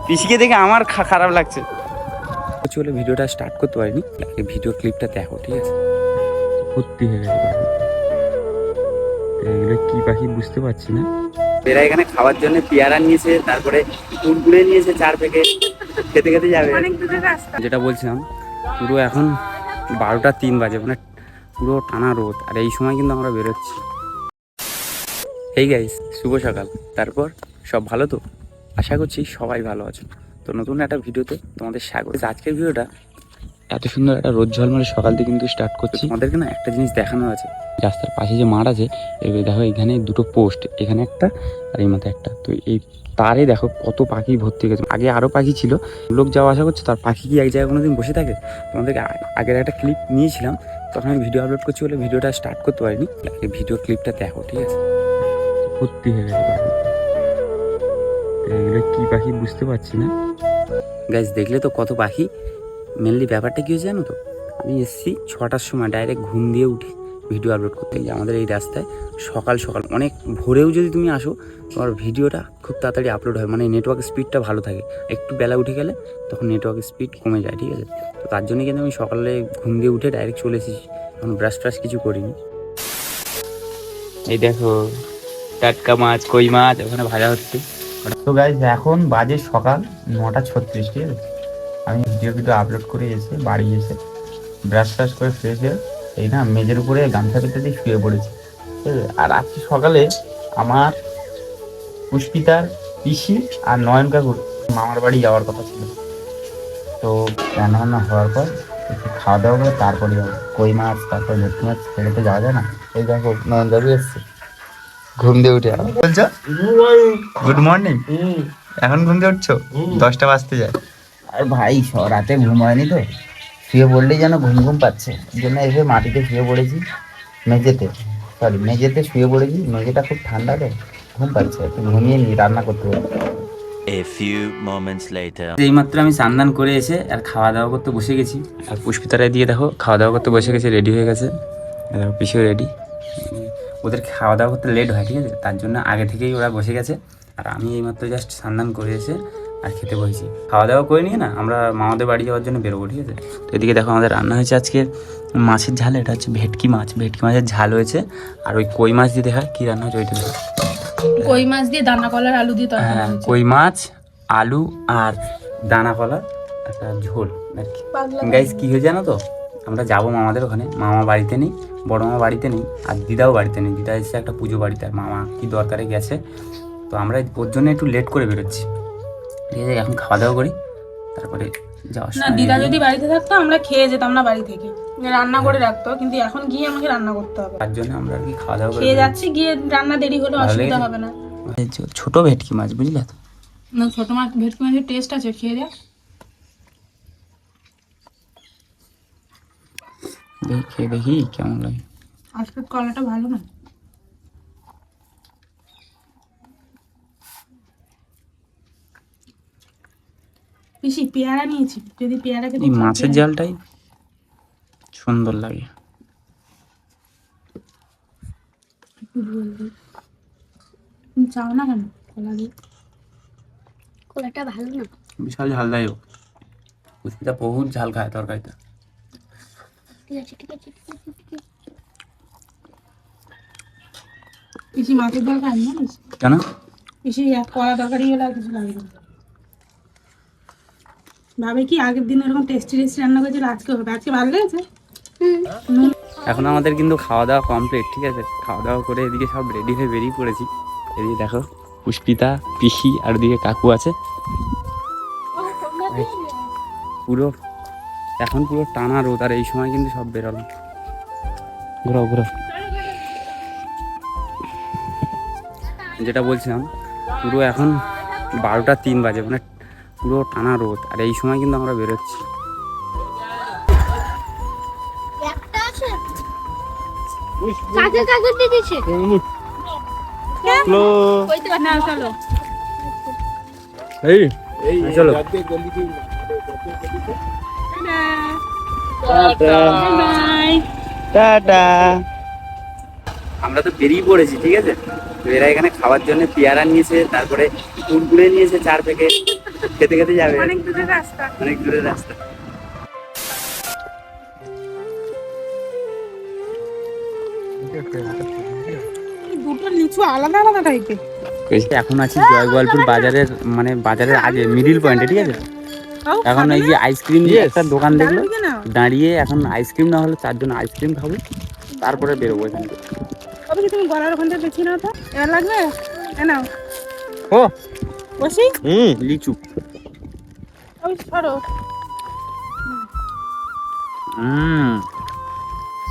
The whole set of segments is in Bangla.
পিসিকে দেখে আমার খারাপ লাগছে। চলে ভিডিওটা স্টার্ট করতে পারিনি, ভিডিও ক্লিপটা দেখো ঠিক আছে। ভর্তি হয়ে গেছে পাখি, এগুলো কি পাখি বুঝতে পারছি না। এরা এখানে খাওয়ার জন্য পেয়ারা নিয়েছে, তারপরে কুড়কুড়ে নিয়েছে 4 প্যাকেট, খেতে খেতে যাবে। যেটা বলছিলাম, পুরো এখন 12টা 3 বাজে, মানে পুরো টানা রোদ, আর এই সময় কিন্তু আমরা বেরোচ্ছি। এই গাইস, শুভ সকাল। তারপর সব ভালো তো? আশা করছি সবাই ভালো আছো। তো নতুন একটা ভিডিওতে তোমাদের স্বাগত। আজকের ভিডিওটা এত সুন্দর একটা রোদ ঝলমলে সকাল থেকে কিন্তু স্টার্ট করছি। আমাদেরকে না একটা জিনিস দেখানোর আছে। রাস্তার পাশে যে মাঠ আছে, দেখো এখানে দুটো পোস্ট, এখানে একটা আর এই মাথায় একটা। তো এই তারে দেখো কত পাখি ভর্তি গেছে। আগে আরও পাখি ছিল, লোক যাওয়া আসা করছে, তার পাখি কি এক জায়গায় কোনোদিন বসে থাকে? তোমাদেরকে আগের একটা ক্লিপ নিয়েছিলাম, তখন আমি ভিডিও আপলোড করছি বলে ভিডিওটা স্টার্ট করতে পারিনি। ভিডিও ক্লিপটা দেখো ঠিক আছে। ভর্তি হয়ে গেছে পাখি, এগুলো কি পাখি বুঝতে পারছি না। গাইস দেখলে তো কত পাখি। মেনলি ব্যাপারটা কী হয়েছে জানো তো? আমি এসেছি 6টার সময়, ডাইরেক্ট ঘুম দিয়ে উঠে ভিডিও আপলোড করতে। আমাদের এই রাস্তায় সকাল সকাল অনেক ভোরেও যদি তুমি আসো, তোমার ভিডিওটা খুব তাড়াতাড়ি আপলোড হয়, মানে নেটওয়ার্ক স্পিডটা ভালো থাকে। একটু বেলা উঠে গেলে তখন নেটওয়ার্ক স্পিড কমে যায়, ঠিক আছে? তো তার জন্য কিন্তু আমি সকালে ঘুম দিয়ে উঠে ডাইরেক্ট চলে এসেছি, এখন ব্রাশ ট্রাশ কিছু করিনি। এই দেখো টাটকা মাছ, কই মাছ ওখানে ভাজা হচ্ছে। তো গাইস এখন বাজে সকাল 9:36, ঠিক আছে? আমি ভিডিও আপলোড করে এসে বাড়ি এসে ব্রাশ ট্রাশ করে ফ্রেশ হয়ে এই না মেঝের উপরে গামছা পেতে দিয়ে শুয়ে পড়েছি। আর আজকে সকালে আমার পুষ্পিতার পিসি আর নয়ন কাকুর মামার বাড়ি যাওয়ার কথা ছিল। তো রান্নাবান্না হওয়ার পর একটু খাওয়া দাওয়া করে তারপরে যাবো। কই মাছ, তারপর ভেটকি মাছ ছেড়ে তো যাওয়া যায় না। এই দেখো নয়ন কাকু এসছে ঘুম দিয়ে উঠে। বলছো গুড মর্নিং? এখন ঘুম দিয়ে উঠছো? 10টা বাজতে যায়। আর ভাই রাতে ঘুম হয়নি তো, শুয়ে পড়লেই যেন ঘুম ঘুম পাচ্ছে। ওই জন্য এসে মাটিতে শুয়ে পড়েছি, মেঝেতে শুয়ে পড়েছি। মেঝেটা খুব ঠান্ডা তো, ঘুম পাচ্ছে, একটু ঘুমিয়ে নি, রান্না করতে পারি। A few moments later. এইমাত্র আমি স্নান করে এসে আর খাওয়া দাওয়া করতে বসে গেছি। আর পুষ্পিতারায় দিয়ে দেখো খাওয়া দাওয়া করতে বসে গেছে, রেডি হয়ে গেছে। দেখো পিসিও রেডি। ওদের খাওয়া দাওয়া করতে লেট হয়, ঠিক আছে? তার জন্য আগে থেকেই ওরা বসে গেছে, আর আমি এইমাত্র জাস্ট স্নান করে এসে আর খেতে বসেছি। খাওয়া দাওয়া করে নিয়ে না আমরা মামাদের বাড়ি যাওয়ার জন্য বেরোবো, ঠিক আছে? তো এদিকে দেখো আমাদের রান্না হয়েছে আজকে মাছের ঝাল। এটা হচ্ছে ভেটকি মাছের ঝাল হয়েছে। আর ওই কই মাছ দিয়ে দেখা কী রান্না হয়েছে ওইটা দেখো। কই মাছ দিয়ে দানা কলার আলু দিয়ে তরকারি। হ্যাঁ, কই মাছ, আলু আর দানা কলার একটা ঝোল আর কি। গাইস কী হয়েছে জানো তো? আমরা যাবো মামাদের ওখানে। মামা বাড়িতে নেই, বড় মামা বাড়িতে নেই, আর দিদাও বাড়িতে নেই। দিদা এসেছে একটা পুজো বাড়িতে, আর মামা কি দরকারে গেছে। তো আমরা ওর জন্য একটু লেট করে বেরোচ্ছি, ঠিক আছে? এখন খাওয়া দাওয়া করি, তারপরে যাওয়ার না, সময়। দিদা যদি বাড়িতে থাকতো আমরা খেয়ে যেতাম না বাড়ি থেকে, রান্না করে রাখতো, কিন্তু এখন গিয়ে আমাকে রান্না করতে হবে। তার জন্য আমরা আর কি খাওয়া দাওয়া করে খেয়ে যাচ্ছি, গিয়ে রান্না দেরি হলে অসুবিধা হবে না। ছোট ভেটকি মাছ, বুঝলে তো? না, ছোট মাছ ভেটকি মাছের টেস্ট আছে, খেয়ে যা। দেখি কেমন লাগে। আজকে কলাটা ভালো না। পিসি পেয়ারা নিয়েছি, যদি পেয়ারা খেতে এই মাছের ঝালটাই সুন্দর লাগে। চাও না কেন কলা দিয়ে? কলাটা ভালো না, বিশাল ঝাল দেয় ও। পুষ্পিতা বহুত ঝাল খায় তরকারিতে। ঠিক আছে ঠিক আছে ঠিক আছে ঠিক আছে। পিসি মাছের ঝাল খায় না? কেন? পিসি এক কলা তরকারি হলে আর কিছু লাগে না। ভাবে কি আগের দিন এরকম টেস্টি রান্না করেছিল, আজকে হবে। আজকে ভালো লেগেছে। এখন আমাদের কিন্তু খাওয়া দাওয়া কমপ্লিট, ঠিক আছে? খাওয়া দাওয়া করে এদিকে সব রেডি হয়ে বেরিয়ে পড়েছি। এদিকে দেখো পুষ্পিতা, পিসি আর ওদিকে কাকু আছে। পুরো এখন পুরো টানা রোদ, আর এই সময় কিন্তু সব বেরোলাম। ঘোরাও। যেটা বলছিলাম, পুরো এখন 12টা 3 বাজে, মানে পুরো টানা রোদ, আর এই সময় কিন্তু আমরা বেরোচ্ছি। একটা আছে কাকে কাকে দিয়ে দিয়েছে কইতে পার না। চলো চলো টাটা। আমরা তো বেরিয়ে পড়েছি, ঠিক আছে? তো এরা এখানে খাওয়ার জন্য পেয়ারা নিয়েছে, তারপরে কুড়কুড়ে নিয়েছে 4 প্যাকেট, খেতে খেতে যাবে, অনেক দূরের রাস্তা। অনেক দূরের রাস্তা। দুটো লিচু আলাদা আলাদা টাইপের। এখন আছি জয়গোয়ালপুর বাজারের, মানে বাজারের আগে মিডিল পয়েন্টে, ঠিক আছে? এখন এই যে আইসক্রিম একটা দোকান দেখলো, দাঁড়িয়ে এখন আইসক্রিম না হলে 4 জন আইসক্রিম খাবো, তারপরে বেরোবো এখান থেকে। অবশ্যই তুমি গলার ওখান থেকে বেছে নাও তো, এবার লাগবে নাও। ও বসি লিচু, ওই ছাড়ো।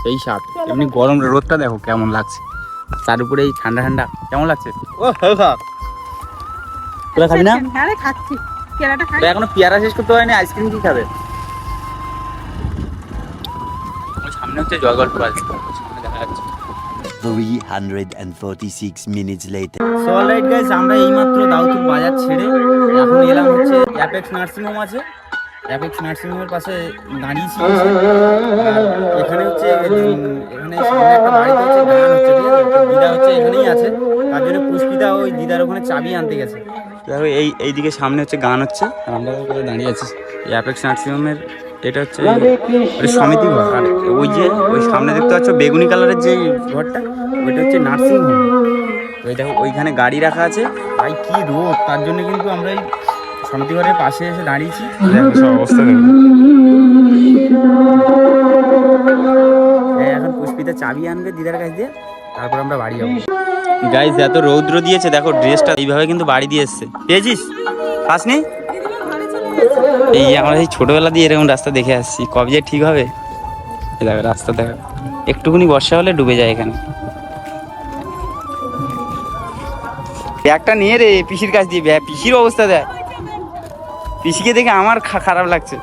সেই স্বাদ। এমনি গরম রোদটা দেখো কেমন লাগছে, তার উপরে এই ঠান্ডা ঠান্ডা কেমন লাগছে। ও তোরা খাবি না? হ্যাঁ খাচ্ছি, কেরাটা খাই। এখনো পেয়ারা শেষ করতে হয়নি, আইসক্রিম কি খাবে? সামনে হচ্ছে জয়গোয়ালপুর বাজার, সামনে দেখা যাচ্ছে। 346 minutes later. So alright guys, আমরা এইমাত্র দাউদপুর বাজার ছেড়ে এখন এলাম হচ্ছে অ্যাপেক্স নার্সিং হোম আছে, অ্যাপেক্স নার্সিং হোমের পাশে দাঁড়িয়েছি। আর এখানে হচ্ছে এখানে সামনে একটা বাড়িতে হচ্ছে গান হচ্ছে, ঠিক আছে? তো দিদা হচ্ছে এখানেই আছে, তার জন্য পুষ্পিতা ওই দিদার ওখানে চাবি আনতে গেছে। দেখো এইদিকে সামনে হচ্ছে গান হচ্ছে, আর আমরা ওখানে দাঁড়িয়ে আছি। এই অ্যাপেক্স নার্সিং হোমের এটা হচ্ছে সমিতি ঘর, আর ওই যে ওই সামনে দেখতে পাচ্ছ বেগুনি কালারের যে ঘরটা, ওইটা হচ্ছে নার্সিং হোম। ওই দেখো ওইখানে গাড়ি রাখা আছে, ভাই কি রোদ, তার জন্য কিন্তু আমরা এই সমিতি ঘরের পাশে এসে দাঁড়িয়েছি। দেখো সব অবস্থা দেখো। এখন পুষ্পিতা চাবি আনবে দিদার কাছ দিয়ে, তারপর আমরা বাড়ি যাবো। গাইস এত রৌদ্র দিয়েছে, দেখো ড্রেসটা এইভাবে কিন্তু বাড়ি দিয়ে এসছে। পেয়েছিস? পাসনি? এই আমরা সেই ছোটবেলা দিয়ে এরকম রাস্তা দেখে আসছি, কবে যে ঠিক হবে। দেখো রাস্তা দেখো, একটুখানি বর্ষা হলে ডুবে যায় এখানে। ব্যাগটা নিয়ে রে পিসির কাছ দিয়ে, পিসির অবস্থা দেখ, পিসিকে দেখে আমার খারাপ লাগছে।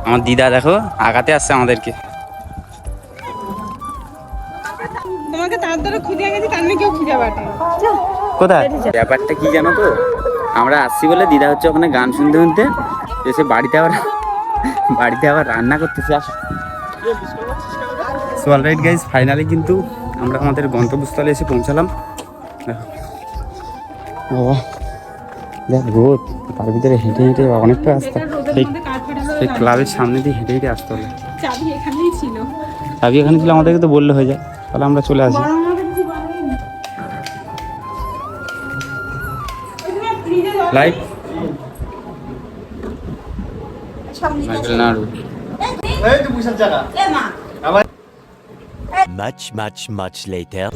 আমার দিদা দেখো আগাতে আসছে আমাদেরকে। তোমাকে তার দ্বারা খুঁজে গেছি, তার কেউ খুঁজে পাঠে। কোথায়? ব্যাপারটা কি জানো তো, আমরা আসছি বলে দিদা হচ্ছে ওখানে গান শুনতে শুনতে এসে বাড়িতে আবার রান্না করতেছে। আসো। সো অলরাইট গাইস, ফাইনালি কিন্তু আমরা আমাদের গন্তব্যস্থলে এসে পৌঁছালাম। ও দেখ রোদ, তার ভিতরে হেঁটে হেঁটে অনেকটা রাস্তা, সেই ক্লাবের সামনে দিয়ে হেঁটে হেঁটে আসতে হলো। চাবি এখানেই ছিল। চাবি এখানে ছিল, আমাদেরকে তো বললে হয়ে যায়, তাহলে আমরা চলে আসি। Light Much later.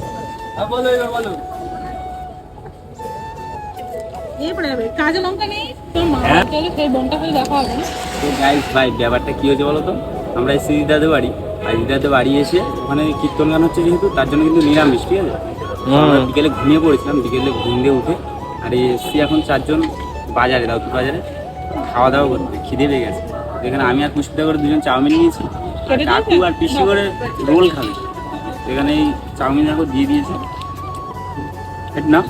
কাজে লঙ্কা নেই তো, মা গেলে সেই বোনটা করে দেখা হবে। তো গাইস ভাই ব্যাপারটা কি হয়েছে বলো তো, আমরা এসেছি দিদাদের বাড়ি, আর দিদাদের বাড়ি এসে ওখানে কীর্তন গান হচ্ছে যেহেতু, তার জন্য কিন্তু নিরামিষ, ঠিক আছে? আমরা বিকেলে ঘুমিয়ে পড়েছিলাম, বিকেলে ঘুম দিয়ে উঠে আর এসছি এখন 4 জন বাজারে, দাউদপুর বাজারে খাওয়া দাওয়া করতে, খিদে পেয়ে গেছে। এখানে আমি আর পুষ্পিতা করে 2জন চাউমিন নিয়েছি, আর কাকু আর পিসি করে রোল খাবে। এখানে এই চাউমিন দেখো দিয়ে দিয়েছে না,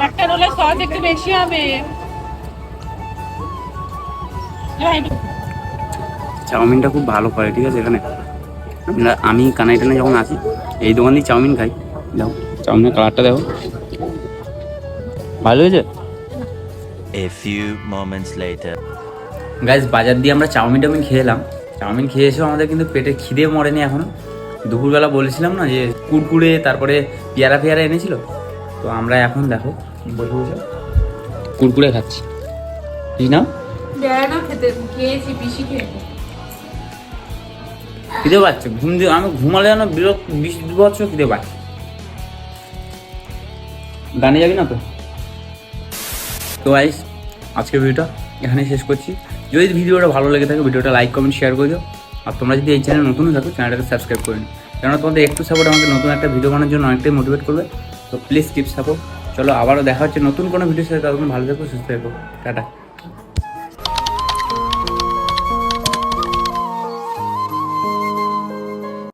একটা রোলের সস একটু বেশি হবে। চাউমিনটা খুব ভালো করে, ঠিক আছে? এখানে আমি কানাই টানাই যখন আসি এই দোকান দিয়ে চাউমিন খাই। দেখো চাউমিনের কালারটা দেখো, ভালো হয়েছে। A few moments later. Guys বাজার দিয়ে আমরা চাউমিন খেয়ে এলাম, চাউমিন খেয়ে এসেও আমাদের কিন্তু পেটে খিদে মরেনি এখনো। দুপুরবেলা বলেছিলাম না যে কুরকুরে তারপরে পেয়ারা এনেছিল, তো আমরা এখন দেখো বসে বসে কুরকুরে খাচ্ছি। ঠিক না? খেয়েছি বেশি খেয়েছি। খিদে পাচ্ছে, ঘুম দিয়ে আমি ঘুমালে যেন বিভৎস খিদে পাচ্ছে। গানে যাবি না তো? তো গাইস আজকের ভিডিওটা এখানে শেষ করছি। যদি ভিডিওটা ভালো লেগে থাকে ভিডিওটা লাইক কমেন্ট শেয়ার করে দিও, আর তোমরা যদি এই চ্যানেল নতুন থাকো চ্যানেলটাকে সাবস্ক্রাইব করে নিও, কেননা তোমাদের একটু সাপোর্ট আমাকে নতুন একটা ভিডিও বানানোর জন্য অনেকটাই মোটিভেট করবে। তো প্লিজ কিপ সাপোর্ট। চলো আবারও দেখা হচ্ছে নতুন কোনো ভিডিওর সাথে, ততক্ষণ ভালো থেকো, সুস্থ থেকো, টাটা।